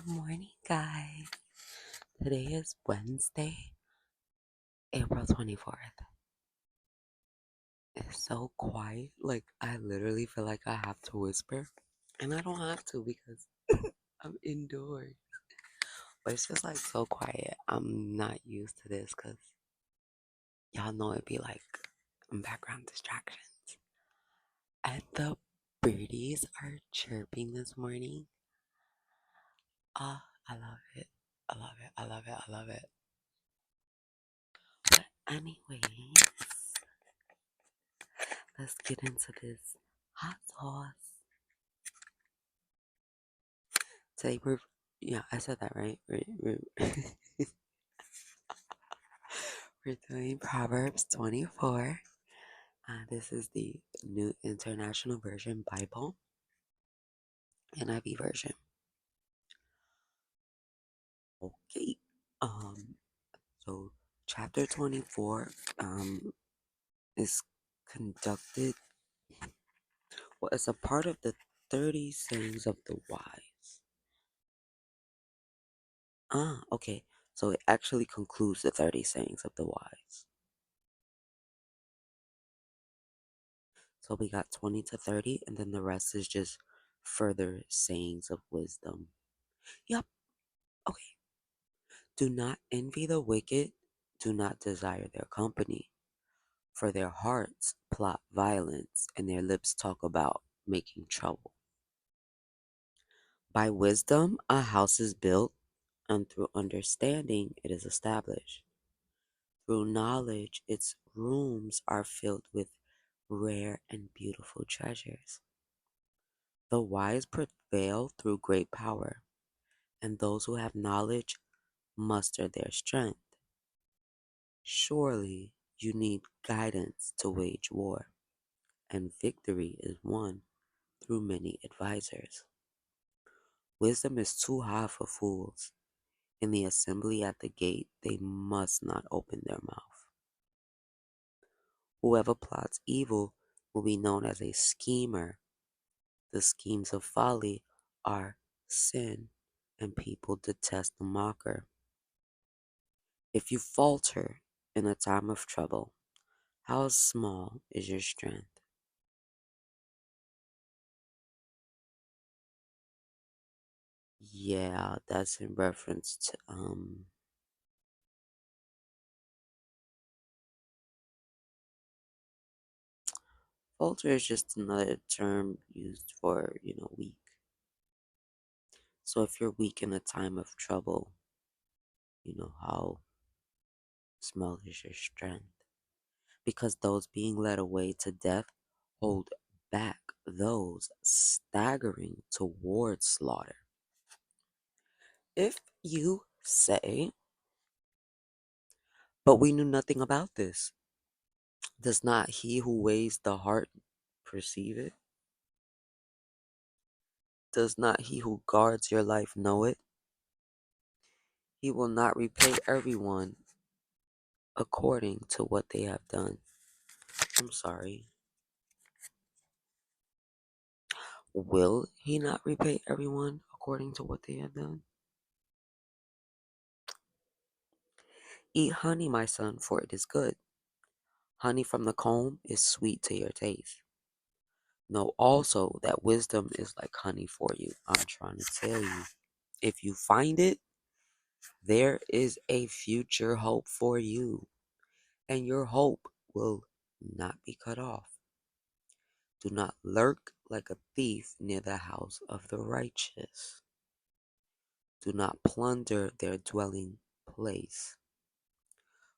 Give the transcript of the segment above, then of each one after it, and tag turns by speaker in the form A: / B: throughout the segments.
A: Good morning, guys. Today is Wednesday, April 24th. It's so quiet. Like, I literally feel like I have to whisper. And I don't have to because I'm indoors. But it's just like so quiet. I'm not used to this because y'all know it'd be like background distractions. And the birdies are chirping this morning. I love it. I love it. I love it. I love it. But anyways, let's get into this hot sauce. Today yeah, I said that right. We're doing Proverbs 24. This is the New International Version Bible, NIV version. Okay. So chapter 24 is conducted. Well, it's a part of the 30 sayings of the wise. Okay. So it actually concludes the 30 sayings of the wise. So we got 20 to 30, and then the rest is just further sayings of wisdom. Yep. Okay. Do not envy the wicked, do not desire their company, for their hearts plot violence, and their lips talk about making trouble. By wisdom, a house is built, and through understanding, it is established. Through knowledge, its rooms are filled with rare and beautiful treasures. The wise prevail through great power, and those who have knowledge muster their strength. Surely you need guidance to wage war, and victory is won through many advisers. Wisdom is too high for fools. In the assembly at the gate, they must not open their mouth. Whoever plots evil will be known as a schemer. The schemes of folly are sin, and people detest the mocker. If you falter in a time of trouble, how small is your strength? Yeah, that's in reference to falter is just another term used for, weak. So if you're weak in a time of trouble, how small is your strength? Because those being led away to death hold back those staggering towards slaughter. If you say, but we knew nothing about this, does not he who weighs the heart perceive it? Does not he who guards your life know it? He will not repay everyone according to what they have done. I'm sorry. Will he not repay everyone according to what they have done? Eat honey, my son, for it is good. Honey from the comb is sweet to your taste. Know also that wisdom is like honey for you. I'm trying to tell you. If you find it, there is a future hope for you, and your hope will not be cut off. Do not lurk like a thief near the house of the righteous. Do not plunder their dwelling place.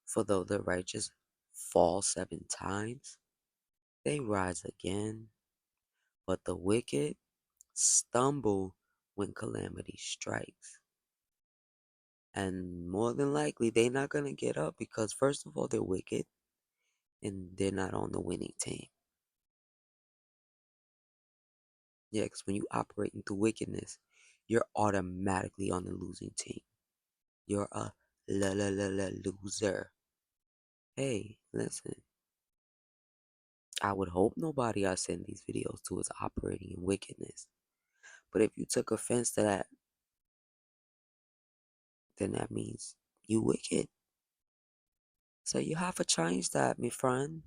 A: For though the righteous fall 7 times, they rise again, but the wicked stumble when calamity strikes. And more than likely, they're not going to get up because, first of all, they're wicked and they're not on the winning team. Yeah, because when you operate into wickedness, you're automatically on the losing team. You're a loser. Hey, listen. I would hope nobody I send these videos to is operating in wickedness. But if you took offense to that, then that means you wicked. So you have to change that, my friend.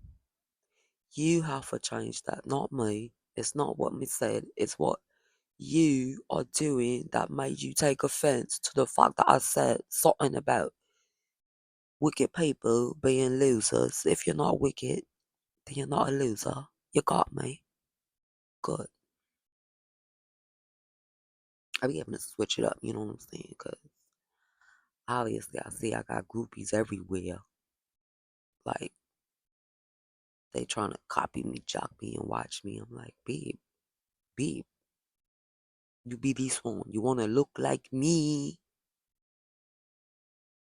A: You have to change that, not me. It's not what me said. It's what you are doing that made you take offense to the fact that I said something about wicked people being losers. If you're not wicked, then you're not a loser. You got me. Good. I be having to switch it up, you know what I'm saying? Because obviously I see I got groupies everywhere. Like, they trying to copy me, jock me, and watch me. I'm like, babe, you be this one. You want to look like me.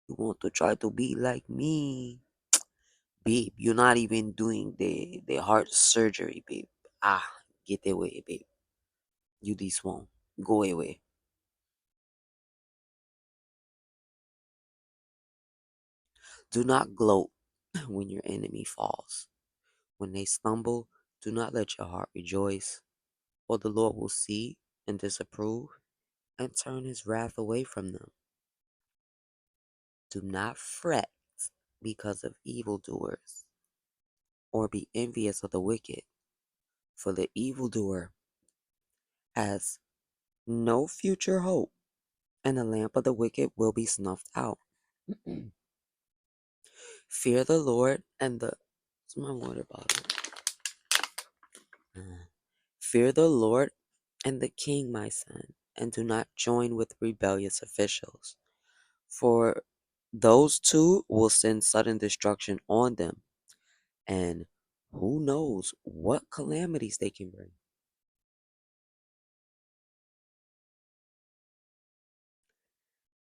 A: You want to try to be like me. Babe, you're not even doing the heart surgery, babe. Ah, get away, babe. You this one. Go away. Do not gloat when your enemy falls. When they stumble, do not let your heart rejoice, for the Lord will see and disapprove and turn his wrath away from them. Do not fret because of evildoers, or be envious of the wicked, for the evildoer has no future hope, and the lamp of the wicked will be snuffed out. Fear the Lord and the. It's my water bottle. Fear the Lord and the king, my son, and do not join with rebellious officials, for those two will send sudden destruction on them, and who knows what calamities they can bring.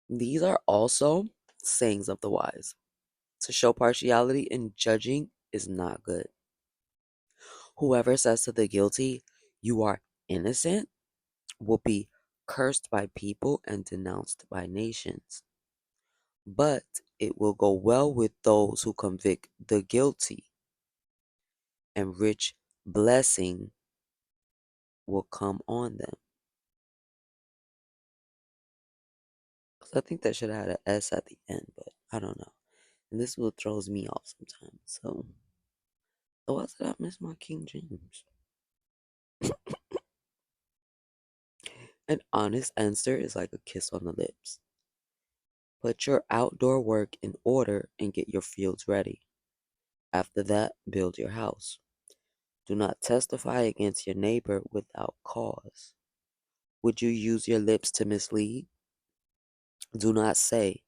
A: These are also sayings of the wise. To show partiality in judging is not good. Whoever says to the guilty, "You are innocent," will be cursed by people and denounced by nations. But it will go well with those who convict the guilty, and rich blessing will come on them. I think that should have had an S at the end, but I don't know. And this will throws me off sometimes. So, why did I miss my King James? An honest answer is like a kiss on the lips. Put your outdoor work in order and get your fields ready. After that, build your house. Do not testify against your neighbor without cause. Would you use your lips to mislead? Do not say,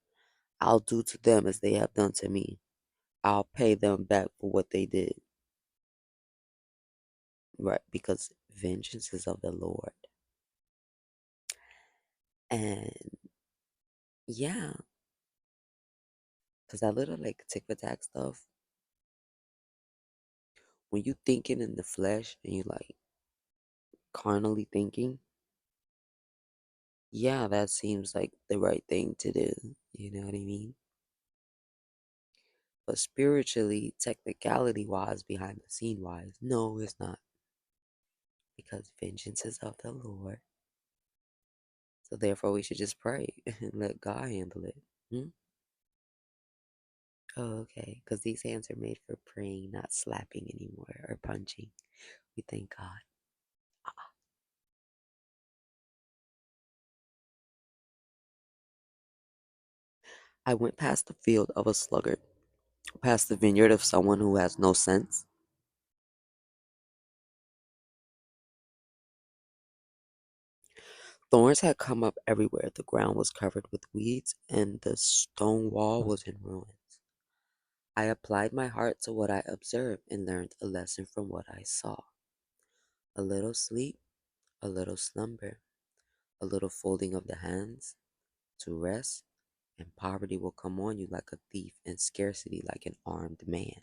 A: "I'll do to them as they have done to me. I'll pay them back for what they did." Right, because vengeance is of the Lord. And yeah, because that little like tick for tack stuff, when you thinking in the flesh and you like carnally thinking, yeah, that seems like the right thing to do. You know what I mean? But spiritually, technicality wise, behind the scene wise, no, it's not. Because vengeance is of the Lord. So therefore, we should just pray and let God handle it. Hmm? Oh, okay. Because these hands are made for praying, not slapping anymore or punching. We thank God. I went past the field of a sluggard, past the vineyard of someone who has no sense. Thorns had come up everywhere. The ground was covered with weeds, and the stone wall was in ruins. I applied my heart to what I observed and learned a lesson from what I saw. A little sleep, a little slumber, a little folding of the hands to rest, and poverty will come on you like a thief, and scarcity like an armed man.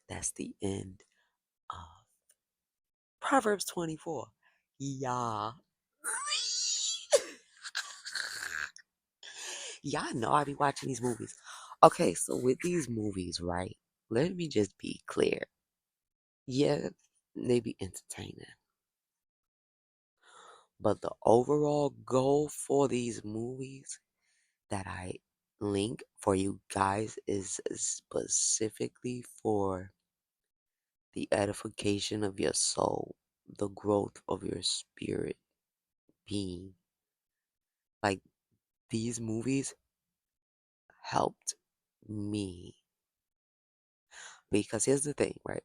A: That's the end of Proverbs 24. Yeah. Y'all know I be watching these movies. Okay, so with these movies, right? Let me just be clear. Yeah, they be entertaining. But the overall goal for these movies that I link for you guys is specifically for the edification of your soul, the growth of your spirit being. Like, these movies helped me. Because here's the thing, right?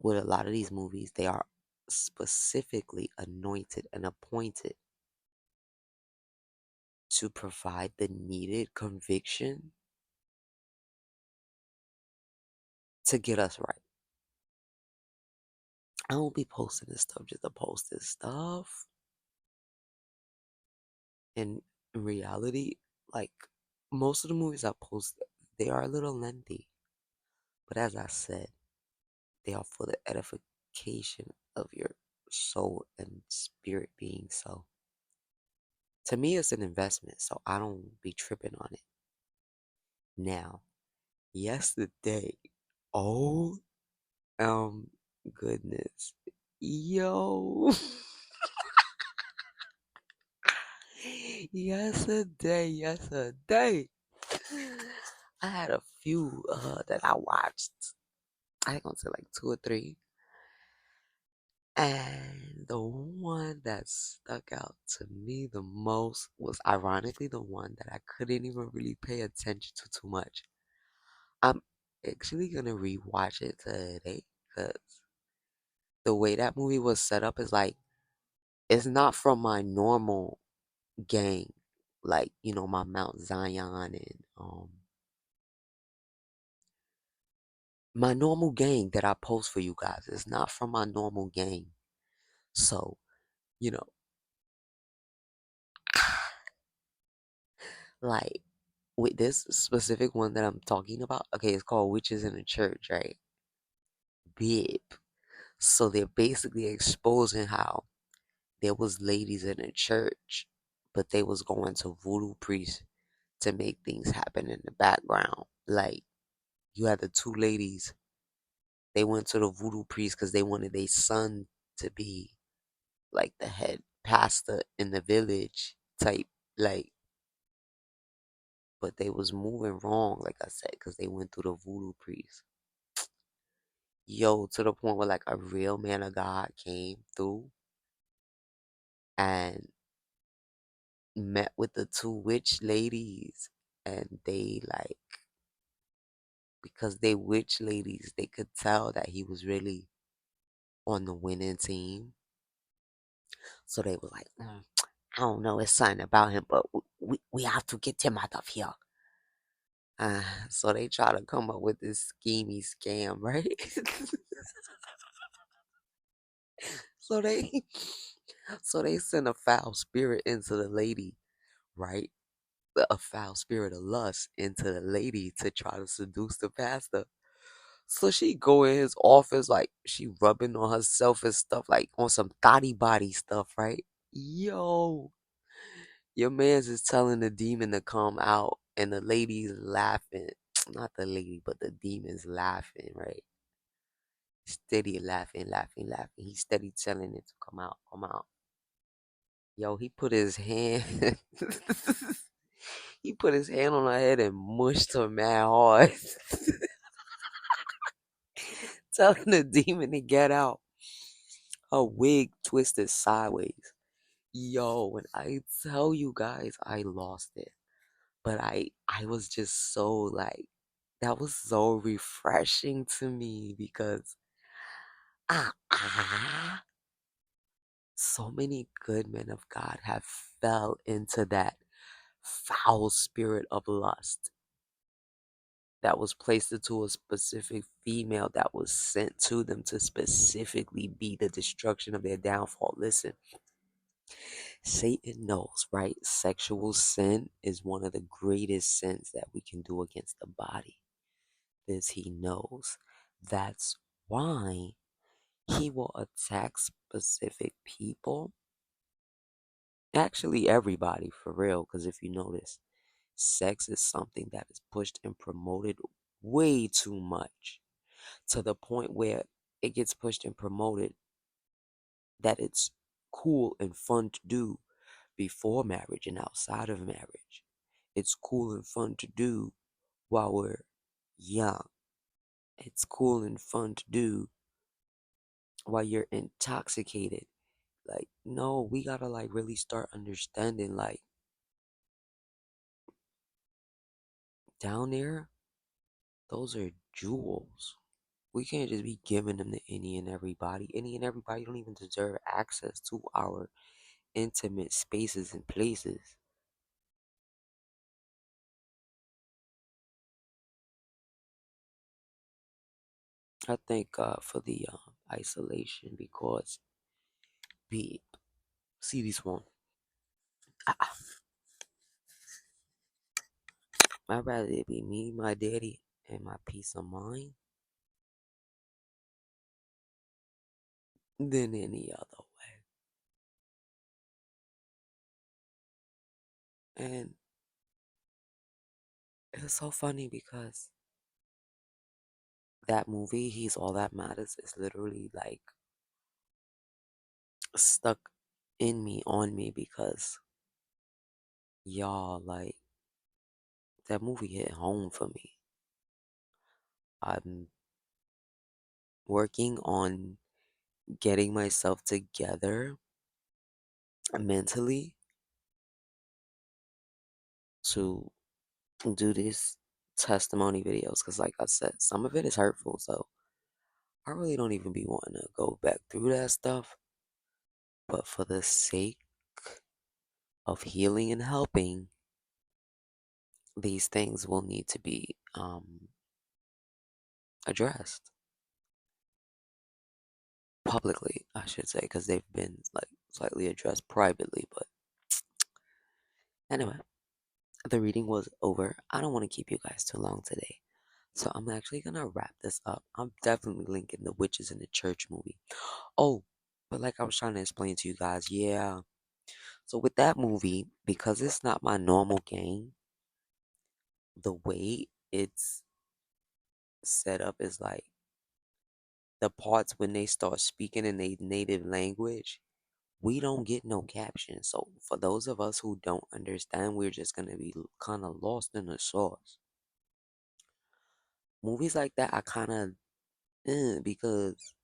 A: With a lot of these movies, they are specifically anointed and appointed to provide the needed conviction to get us right. I don't be posting this stuff just to post this stuff. In reality, like, most of the movies I post, they are a little lengthy. But as I said, they are for the edification of your soul and spirit being. So to me, it's an investment. So I don't be tripping on it. Now, yesterday, oh, goodness, yo, yesterday, I had a few that I watched. I ain't gonna say like two or three. And the one that stuck out to me the most was ironically the one that I couldn't even really pay attention to too much. I'm actually gonna rewatch it today because the way that movie was set up is like it's not from my normal gang, like my Mount Zion and my normal gang that I post for you guys. It's not from my normal gang. So, you know, like with this specific one that I'm talking about, okay, it's called Witches in the Church, right? Bib. So they're basically exposing how there was ladies in the church, but they was going to voodoo priests to make things happen in the background. Like you had the two ladies, they went to the voodoo priest because they wanted their son to be like the head pastor in the village type, like, but they was moving wrong, like I said, because they went through the voodoo priest. Yo, to the point where like a real man of God came through and met with the two witch ladies, and they like, because they witch ladies, they could tell that he was really on the winning team. So they were like, I don't know, it's something about him, but we have to get him out of here. So they try to come up with this schemey scam, right? so they so they send a foul spirit into the lady, right? A foul spirit of lust into the lady to try to seduce the pastor. So she go in his office like she rubbing on herself and stuff, like on some thotty body stuff, right? Yo, your man's is telling the demon to come out, and the lady's laughing. Not the lady, but the demon's laughing, right? Steady laughing, laughing, laughing. He's steady telling it to come out, come out. Yo, he put his hand. He put his hand on her head and mushed her mad hard, telling the demon to get out. Her wig twisted sideways. Yo, when I tell you guys, I lost it. But I was just so like, that was so refreshing to me because ah, so many good men of God have fell into that foul spirit of lust that was placed into a specific female that was sent to them to specifically be the destruction of their downfall. Listen, Satan knows, right? Sexual sin is one of the greatest sins that we can do against the body. This he knows. That's why he will attack specific people. Actually, everybody, for real. Because if you notice, sex is something that is pushed and promoted way too much to the point where it gets pushed and promoted that it's cool and fun to do before marriage and outside of marriage. It's cool and fun to do while we're young. It's cool and fun to do while you're intoxicated. Like, no, we gotta like really start understanding like down there, those are jewels. We can't just be giving them to any and everybody. Any and everybody don't even deserve access to our intimate spaces and places. I thank God for the isolation because be see this one. I'd rather it be me, my daddy, and my peace of mind than any other way. And it's so funny because that movie, He's All That Matters, is literally like stuck in me, on me, because y'all, like, that movie hit home for me. I'm working on getting myself together mentally to do these testimony videos because, like I said, some of it is hurtful. So I really don't even be wanting to go back through that stuff. But for the sake of healing and helping, these things will need to be addressed publicly, I should say, because they've been like slightly addressed privately. But anyway, the reading was over. I don't want to keep you guys too long today. So I'm actually gonna wrap this up. I'm definitely linking the Witches in the Church movie. Oh, but like I was trying to explain to you guys, yeah. So with that movie, because it's not my normal game, the way it's set up is like the parts when they start speaking in their native language, we don't get no caption. So for those of us who don't understand, we're just gonna be kind of lost in the sauce. Movies like that, I kind of because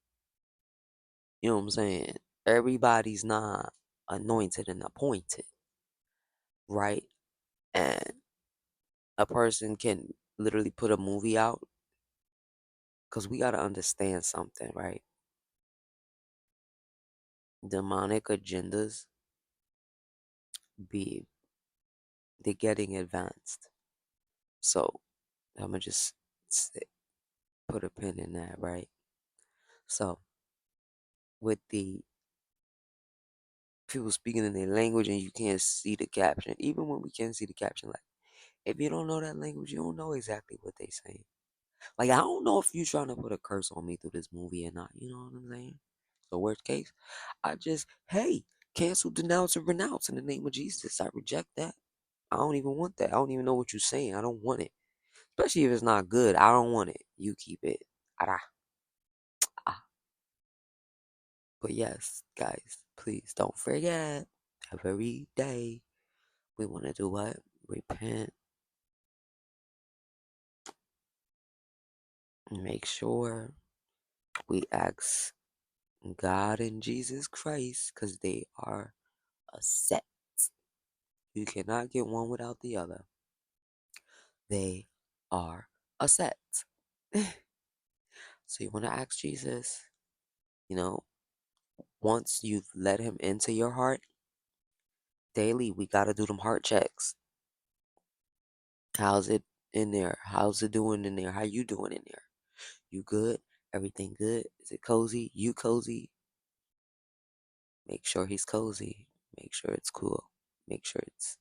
A: you know what I'm saying. Everybody's not anointed and appointed, right? And a person can literally put a movie out because we gotta understand something, right? Demonic agendas be they're getting advanced. So I'm gonna just put a pin in that, right? So with the people speaking in their language and you can't see the caption, even when we can see the caption, like if you don't know that language, you don't know exactly what they saying. Like I don't know if you trying to put a curse on me through this movie or not. You know what I'm saying? So worst case, I just hey cancel, denounce, and renounce in the name of Jesus. I reject that. I don't even want that. I don't even know what you're saying. I don't want it. Especially if it's not good. I don't want it. You keep it. Ah, ah. But yes, guys, please don't forget every day we want to do what? Repent. Make sure we ask God and Jesus Christ because they are a set. You cannot get one without the other. They are a set. So you want to ask Jesus, you know, once you've let him into your heart, daily we got to do them heart checks. How's it in there? How's it doing in there? How you doing in there? You good? Everything good? Is it cozy? You cozy? Make sure he's cozy. Make sure it's cool. Make sure it's,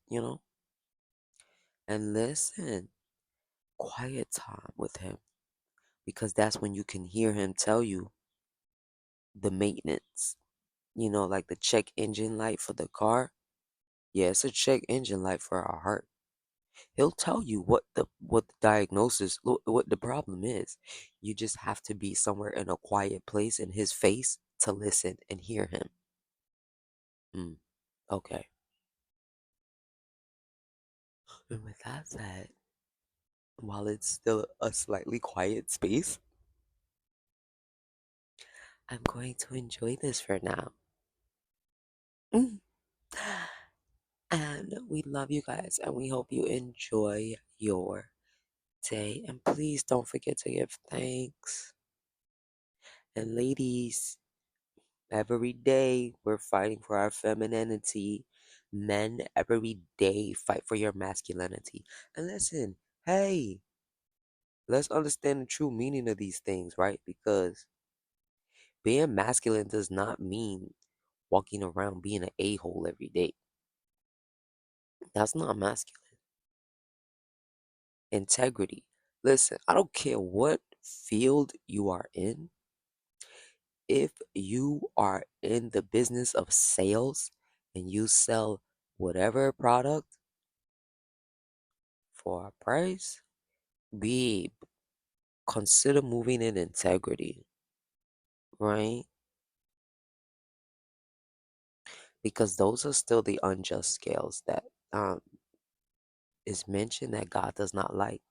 A: and listen, quiet time with him because that's when you can hear him tell you the maintenance, like the check engine light for the car. Yeah, it's a check engine light for our heart. He'll tell you what the diagnosis, what the problem is. You just have to be somewhere in a quiet place in his face to listen and hear him. Mm, okay. And with that said, while it's still a slightly quiet space, I'm going to enjoy this for now. Mm. And we love you guys, and we hope you enjoy your day. And please don't forget to give thanks. And ladies, every day we're fighting for our femininity. Men, every day fight for your masculinity. And listen, hey, let's understand the true meaning of these things, right? Because being masculine does not mean walking around being an a-hole every day. That's not masculine. Integrity. Listen, I don't care what field you are in. If you are in the business of sales and you sell whatever product for a price, be consider moving in integrity, right? Because those are still the unjust scales that um is mentioned that God does not like.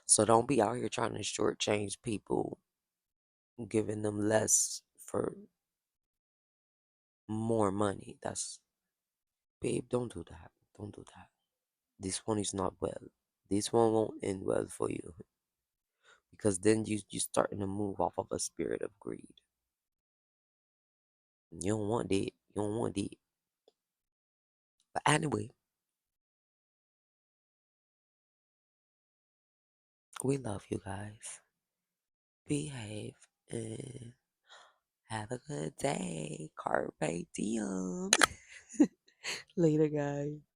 A: So don't be out here trying to shortchange people, giving them less for more money. That's, babe, don't do that. Don't do that. This one is not well. This one won't end well for you because then you starting to move off of a spirit of greed. You don't want that. You don't want that. But anyway, we love you guys. Behave and have a good day. Carpe diem. Later, guys.